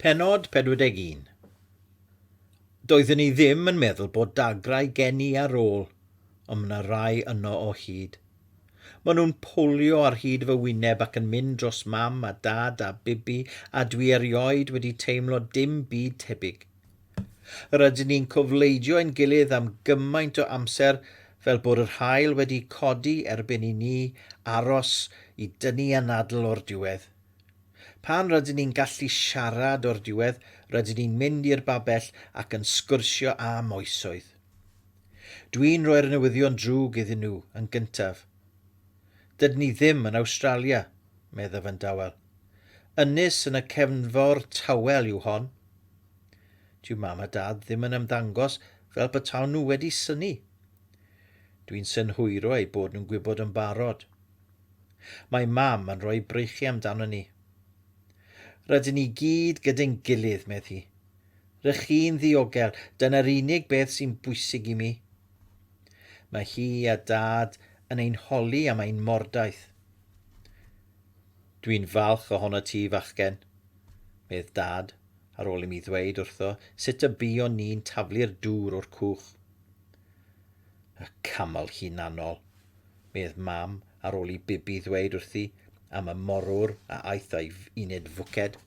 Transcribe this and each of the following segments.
Pennod 41. Doeddwn ni ddim yn meddwl bod dagrau gen i ar ôl, ond yna rai yno o hyd. Maen nhw'n pwlio ar hyd fy wyneb ac yn mynd dros mam a dad a bibi, a dwi erioed wedi teimlo dim byd tebyg. Rydyn ni'n cofleidio ein gilydd am gymaint o amser fel bod yr haul wedi codi erbyn i ni aros i dynnu anadl o'r diwedd. Pan rydyn ni'n gallu siarad o'r diwedd, rydyn ni'n mynd i'r babell ac yn sgwrsio am oesoedd. Dwi'n rhoi'r newyddion drwg iddyn nhw yn gyntaf. Dydyn ni ddim yn Awstralia, meddaf yn dawel. Ynys yn y cefnfor tawel yw hon. Dyw mam a dad ddim yn ymddangos fel betawn nhw wedi syni. Dwi'n synhwyro eu bod nhw'n gwybod yn barod. Mae mam yn rhoi breichiau amdano ni. Rydyn ni gyd gyda'n gilydd, medd hi. Rydych chi'n ddiogel, dyna'r unig beth sy'n bwysig i mi. Mae hi a dad yn ein holi am ein mordaeth. Dwi'n falch ohono ti, Bachgen, medd dad, ar ôl i mi ddweud wrtho sut y buon ni'n taflu'r dŵr o'r cwch. Y camol hunanol, medd mam ar ôl i bibi ddweud wrthi am y morwr a aeth ei uned fwced.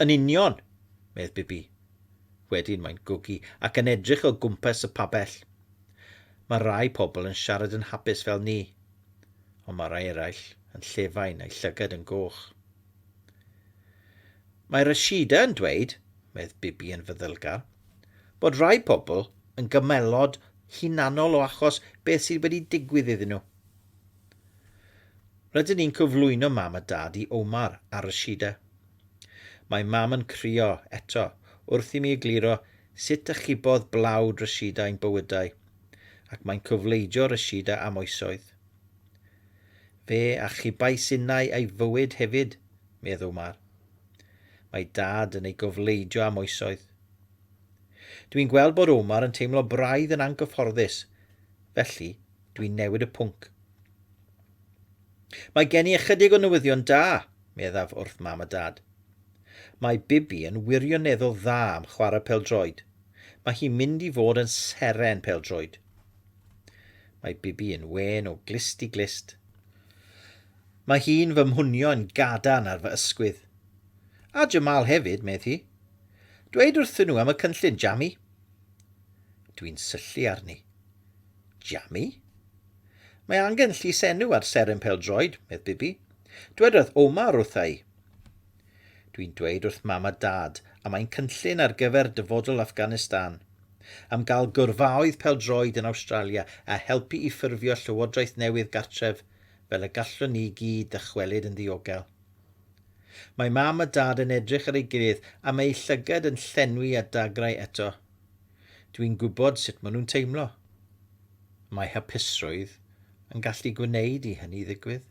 Yn union, medd bibi. Wedyn mae'n gwgi ac yn edrych o gwmpas y pabell. Mae rai pobl yn siarad yn hapus fel ni, ond mae rai eraill yn llefain a'i llygad yn goch. Mae Rashida yn dweud, medd bibi yn feddylgar, bod rai pobl yn gymelod hunanol o achos beth sydd wedi digwydd iddyn nhw. Rydyn ni'n cyflwyno mam a dad i Omar a Rashida. Mae mam yn crio eto wrth i mi egluro sut ychubodd blawd Rashida ein bywydau, ac mae'n cyfleidio Rashida am oesoedd. Fe a chibau synnau ei fywyd hefyd, medd Omar. Mae dad yn ei gofleidio am oesoedd. Dwi'n gweld bod Omar yn teimlo braidd yn anghyfforddus, felly dwi'n newid y pwnc. Mae gen i ychydig o newyddion da, meddaf wrth mam a dad. Mae bibi yn wirioneddol dda am chwarae pêl-droed. Mae hi'n mynd i fod yn seren pêl-droed. Mae bibi yn wen o glist i glist. Mae hi'n fy mhwnio yn gadarn ar fy ysgwydd. A Jamal hefyd, medd hi. Dweud wrthyn nhw am y cynllun, Jamie. Dwi'n syllu arni. Jamie? Mae angen llysenw ar seren pêl-droed, medd bibi. Dwedodd Omar wrtha i. Dwi'n dweud wrth mam a dad am ein cynllun ar gyfer dyfodol Afghanistan, am gael gwrfaoedd pêl-droed yn Awstralia a helpu i ffurfio llywodraeth newydd gartref fel y gallwn ni gyd dychwelyd yn ddiogel. Mae mam a dad yn edrych ar ei gilydd am ei llygad yn llenwi a dagrau eto. Dwi'n gwybod sut maen nhw'n teimlo. Mae hapusrwydd yn gallu gwneud i hynny ddigwydd.